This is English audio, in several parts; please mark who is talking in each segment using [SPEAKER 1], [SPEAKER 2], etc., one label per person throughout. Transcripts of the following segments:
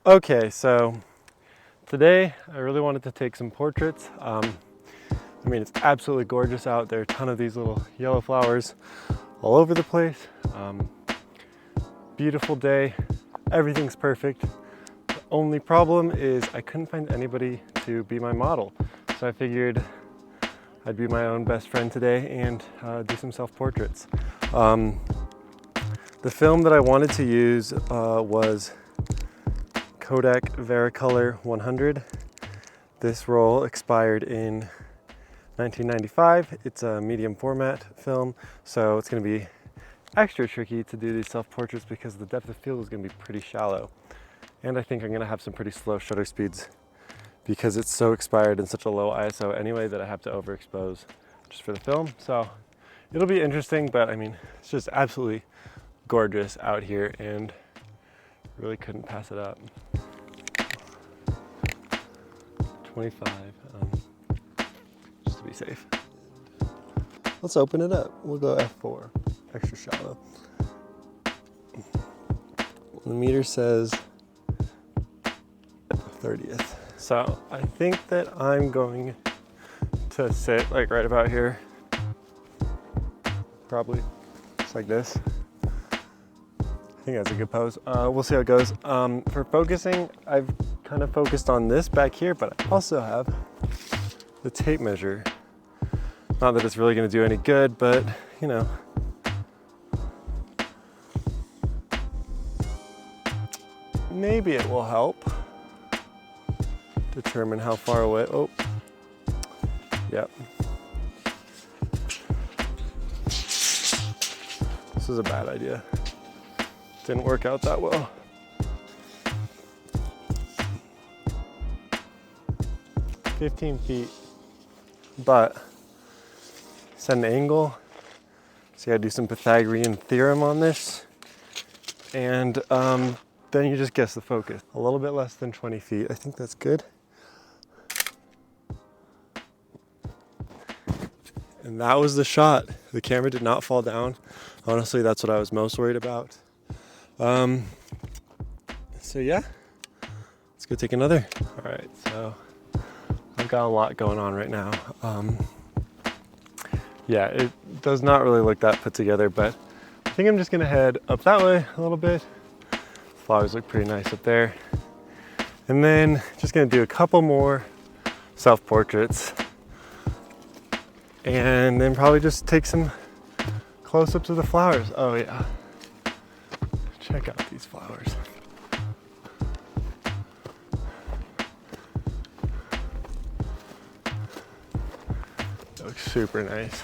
[SPEAKER 1] Okay, so today I really wanted to take some portraits. I mean, it's absolutely gorgeous out there. A ton of these little yellow flowers all over the place. Beautiful day, everything's perfect. The only problem is I couldn't find anybody to be my model. So I figured I'd be my own best friend today and do some self-portraits. The film that I wanted to use was Kodak Vericolor 100. This roll expired in 1995. It's a medium format film, so it's going to be extra tricky to do these self-portraits because the depth of field is going to be pretty shallow. And I think I'm going to have some pretty slow shutter speeds because it's so expired in such a low ISO anyway that I have to overexpose just for the film. So it'll be interesting, but I mean, it's just absolutely gorgeous out here and really couldn't pass it up. 25, just to be safe. Let's open it up. We'll go f4, extra shallow. The meter says 30th. So I think that I'm going to sit like right about here. Probably just like this. I think that's a good pose. We'll see how it goes. For focusing, I've kind of focused on this back here, but I also have the tape measure. Not that it's really going to do any good, but you know. Maybe it will help determine how far away. Oh, yep. This is a bad idea. Didn't work out that well. "15 feet, but set an angle. So you gotta do some Pythagorean theorem on this. And then you just guess the focus. A little bit less than 20 feet. I think that's good. And that was the shot. The camera did not fall down. Honestly, that's what I was most worried about. So yeah, let's go take another. All right, so I've got a lot going on right now. Yeah, it does not really look that put together, but I think I'm just gonna head up that way a little bit. Flowers look pretty nice up there. And then just gonna do a couple more self-portraits and then probably just take some close-ups of the flowers. Oh yeah, check out these flowers. They look super nice.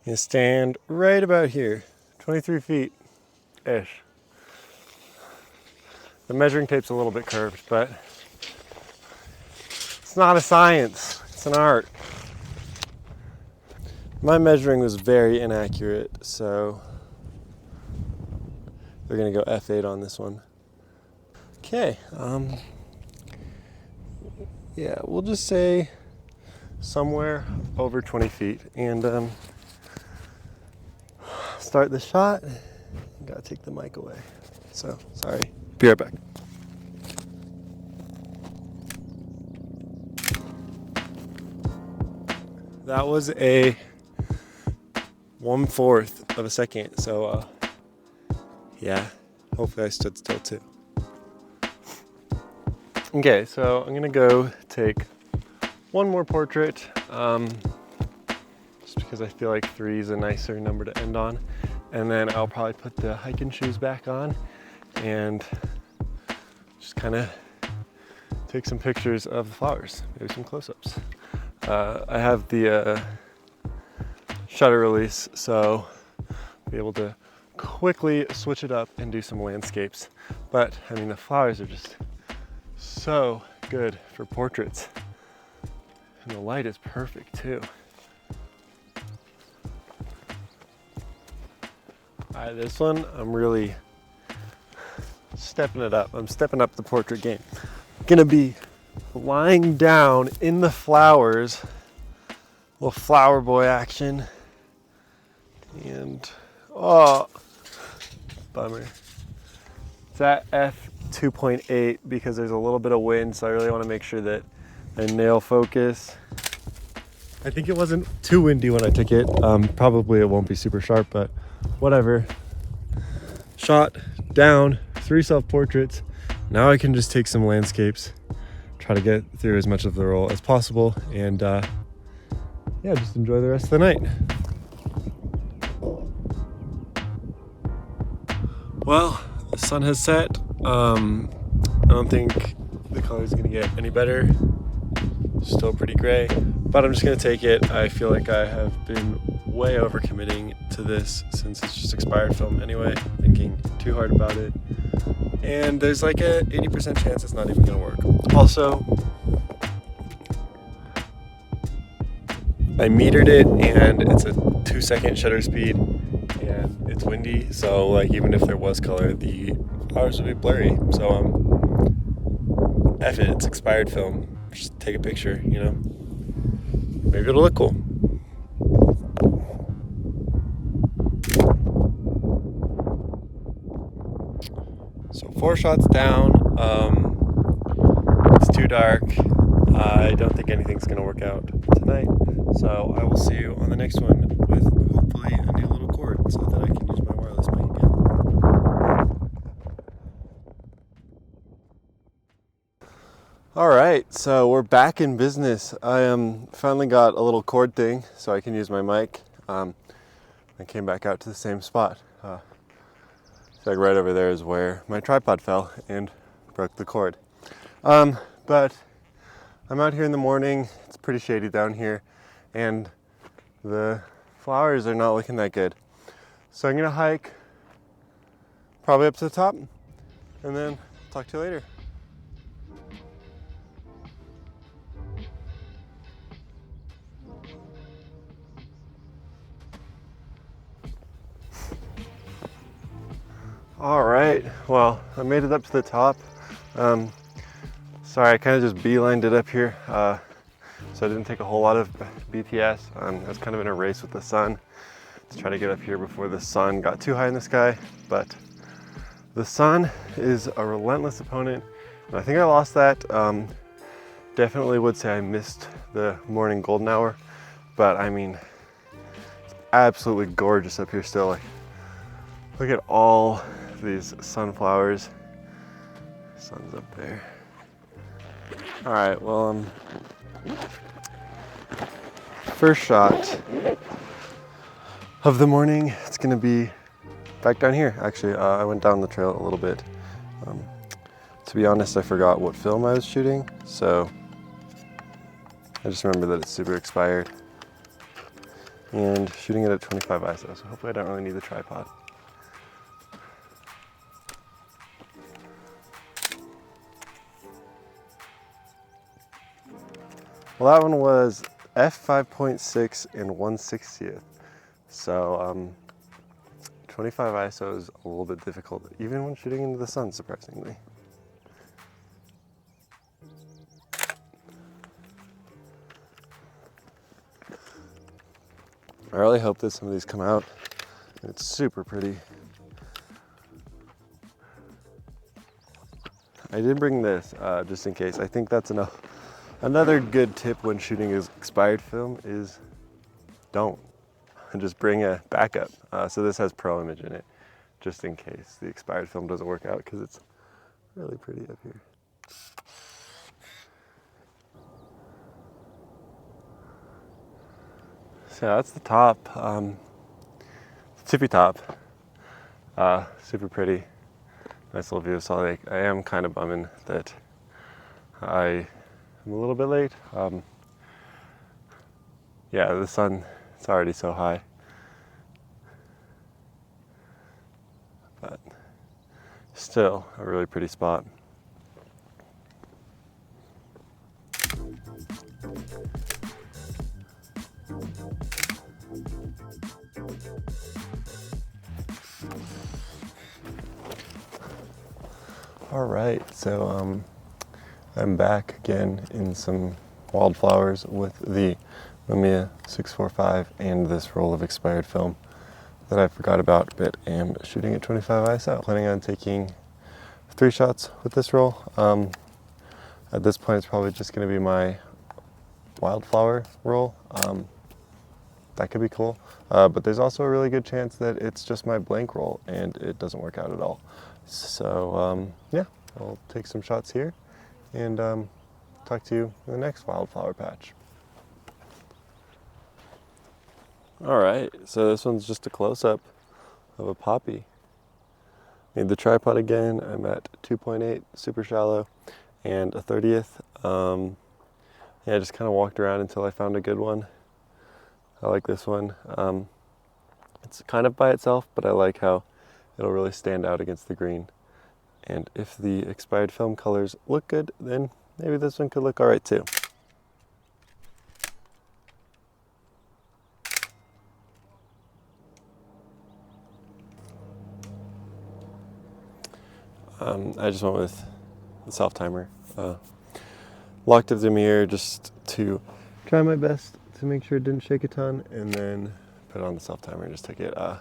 [SPEAKER 1] You stand right about here, 23 feet-ish. The measuring tape's a little bit curved, but it's not a science, it's an art. My measuring was very inaccurate, so we're gonna go F8 on this one. Okay, yeah, we'll just say somewhere over 20 feet and start the shot. Gotta take the mic away. So, sorry. Be right back. That was a 1/4 of a second. So, yeah, hopefully I stood still too. Okay, so I'm gonna go take one more portrait. Just because I feel like 3 is a nicer number to end on. And then I'll probably put the hiking shoes back on and just kind of take some pictures of the flowers, maybe some close-ups. I have the shutter release, so I'll be able to quickly switch it up and do some landscapes. But I mean, the flowers are just so good for portraits. And the light is perfect too. All right, this one, I'm really stepping it up. I'm stepping up the portrait game. Gonna be lying down in the flowers, little flower boy action, and oh, bummer. It's at f2.8 because there's a little bit of wind, so I really want to make sure that I nail focus. I think it wasn't too windy when I took it. Probably it won't be super sharp, but whatever. Shot down 3 self-portraits. Now I can just take some landscapes, try to get through as much of the roll as possible, and yeah, just enjoy the rest of the night. Well, the sun has set. I don't think the color is gonna get any better. Still pretty gray, but I'm just gonna take it. I feel like I have been way overcommitting to this since it's just expired film anyway, thinking too hard about it. And there's like a 80% chance it's not even gonna work. Also, I metered it and it's a 2-second shutter speed and it's windy, so like even if there was color, the flowers would be blurry. So F it, it's expired film. Just take a picture, you know? Maybe it'll look cool. So 4 shots down. It's too dark. I don't think anything's gonna work out tonight. So I will see you on the next one with hopefully a new little cord so that I can use my wireless mic again. All right, so we're back in business. I finally got a little cord thing so I can use my mic. I came back out to the same spot. So like right over there is where my tripod fell and broke the cord. But I'm out here in the morning. It's pretty shady down here and the flowers are not looking that good. So I'm gonna hike probably up to the top and then talk to you later. All right, well, I made it up to the top. Sorry, I kind of just beelined it up here. So I didn't take a whole lot of BTS. I was kind of in a race with the sun to try to get up here before the sun got too high in the sky. But the sun is a relentless opponent. And I think I lost that. Definitely would say I missed the morning golden hour. But I mean, it's absolutely gorgeous up here still. Like, look at all these sunflowers. Sun's up there. All right, well, first shot of the morning, it's gonna be back down here. Actually, I went down the trail a little bit. To be honest, I forgot what film I was shooting, so I just remember that it's super expired. And shooting it at 25 ISO, so hopefully I don't really need the tripod. Well, that one was f5.6 and 1/60th. So 25 ISO is a little bit difficult, even when shooting into the sun, surprisingly. I really hope that some of these come out. It's super pretty. I did bring this just in case. I think that's enough. Another good tip when shooting is expired film is don't. And just bring a backup. So this has Pro Image in it, just in case the expired film doesn't work out, because it's really pretty up here. So yeah, that's the top. Tippy top. Super pretty. Nice little view of Salt Lake. I am kind of bumming that I'm a little bit late. Yeah, the sun, it's already so high. But still a really pretty spot. All right, so I'm back again in some wildflowers with the Mamiya 645 and this roll of expired film that I forgot about but am shooting at 25 ISO. Planning on taking 3 shots with this roll. At this point it's probably just going to be my wildflower roll. That could be cool, but there's also a really good chance that it's just my blank roll and it doesn't work out at all. So yeah, I'll take some shots here and talk to you in the next wildflower patch. All right, so this one's just a close-up of a poppy. Need the tripod again. I'm at 2.8, super shallow, and a 30th. Yeah, I just kind of walked around until I found a good one. I like this one. It's kind of by itself, but I like how it'll really stand out against the green. And if the expired film colors look good, then maybe this one could look all right too. I just went with the self-timer. Locked up the mirror just to try my best to make sure it didn't shake a ton, and then put on the self-timer and just took it. I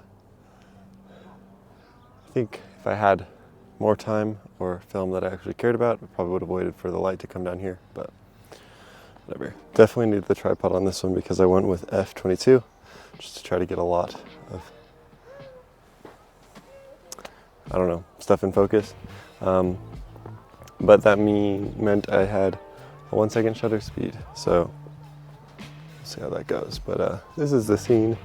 [SPEAKER 1] think if I had more time or film that I actually cared about, I probably would have waited for the light to come down here, but whatever. Definitely need the tripod on this one because I went with f/22 just to try to get a lot of, I don't know, stuff in focus. But that meant I had a 1 second shutter speed, so we'll see how that goes. But this is the scene,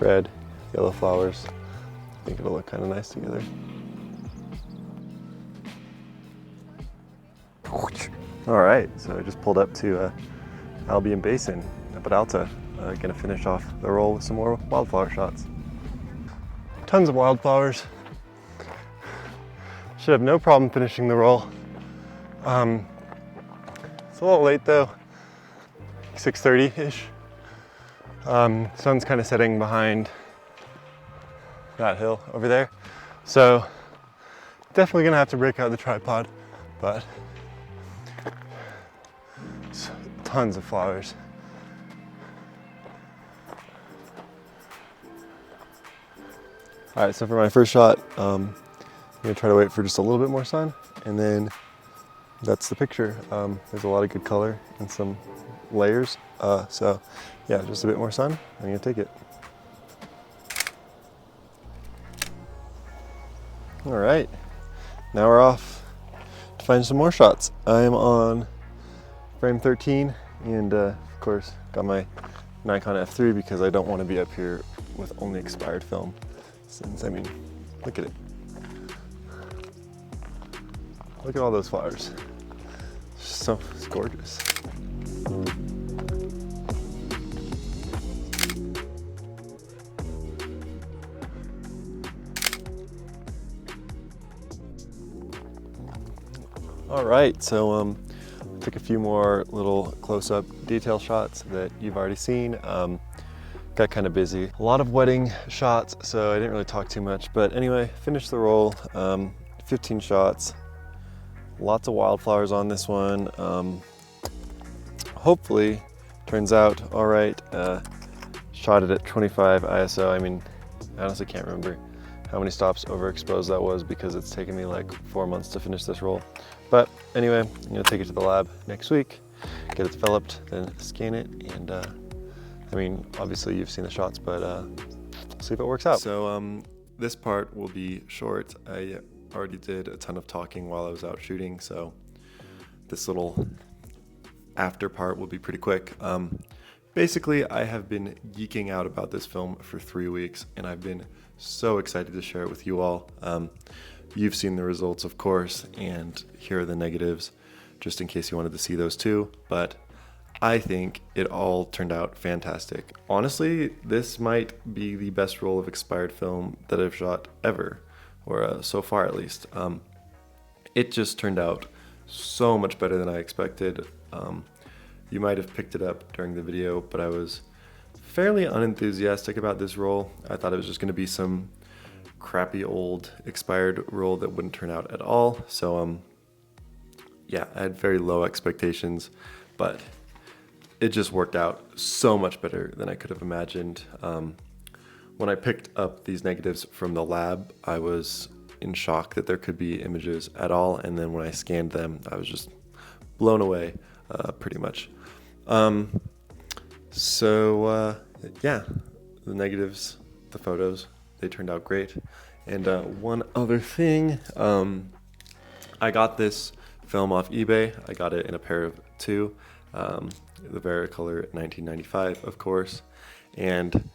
[SPEAKER 1] red, yellow flowers. I think it'll look kind of nice together. All right, so I just pulled up to Albion Basin up at Alta. Gonna finish off the roll with some more wildflower shots. Tons of wildflowers. Should have no problem finishing the roll. It's a little late though, 6:30-ish. Sun's kind of setting behind that hill over there. So definitely gonna have to break out the tripod, but tons of flowers. All right, so for my first shot, I'm gonna try to wait for just a little bit more sun, and then that's the picture. There's a lot of good color and some layers. So yeah, just a bit more sun, I'm gonna take it. All right, now we're off to find some more shots. I am on frame 13, and of course got my Nikon F3 because I don't want to be up here with only expired film. Since, I mean, look at it. Look at all those flowers. It's gorgeous. All right, so took a few more little close-up detail shots that you've already seen. Got kind of busy. A lot of wedding shots, so I didn't really talk too much. But anyway, finished the roll, 15 shots. Lots of wildflowers on this one. Hopefully, turns out all right. Shot it at 25 ISO. I mean, I honestly can't remember how many stops overexposed that was because it's taken me like 4 months to finish this roll. But anyway, I'm gonna take it to the lab next week, get it developed, then scan it, and I mean, obviously you've seen the shots, but see if it works out. So this part will be short. I already did a ton of talking while I was out shooting, so this little after part will be pretty quick. Basically, I have been geeking out about this film for 3 weeks, and I've been so excited to share it with you all. You've seen the results, of course, and here are the negatives, just in case you wanted to see those too. But I think it all turned out fantastic. Honestly, this might be the best roll of expired film that I've shot ever, or so far at least. It just turned out so much better than I expected. You might have picked it up during the video, but I was fairly unenthusiastic about this roll. I thought it was just gonna be some crappy old expired roll that wouldn't turn out at all. So yeah, I had very low expectations, but it just worked out so much better than I could have imagined. When I picked up these negatives from the lab, I was in shock that there could be images at all, and then when I scanned them, I was just blown away, pretty much. Yeah, the negatives, the photos, they turned out great. And one other thing, I got this film off eBay. I got it in a pair of two, the Vericolor 1995, of course. And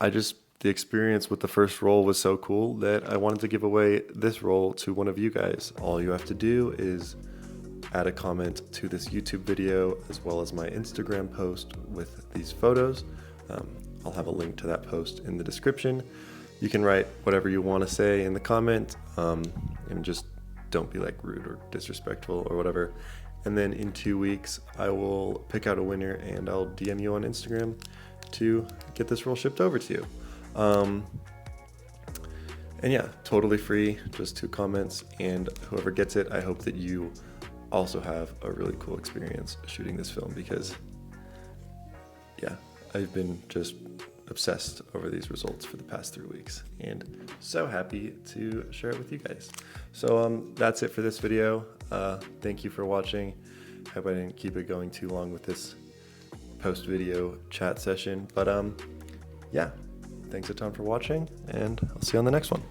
[SPEAKER 1] the experience with the first roll was so cool that I wanted to give away this roll to one of you guys. All you have to do is add a comment to this YouTube video as well as my Instagram post with these photos. I'll have a link to that post in the description. You can write whatever you want to say in the comment, and just don't be like rude or disrespectful or whatever. And then in 2 weeks, I will pick out a winner and I'll DM you on Instagram to get this roll shipped over to you. And yeah, totally free, just 2 comments, and whoever gets it, I hope that you also have a really cool experience shooting this film, because yeah, I've been just obsessed over these results for the past 3 weeks and so happy to share it with you guys. So that's it for this video. Thank you for watching. Hope I didn't keep it going too long with this post video chat session, but yeah, thanks a ton for watching, and I'll see you on the next one.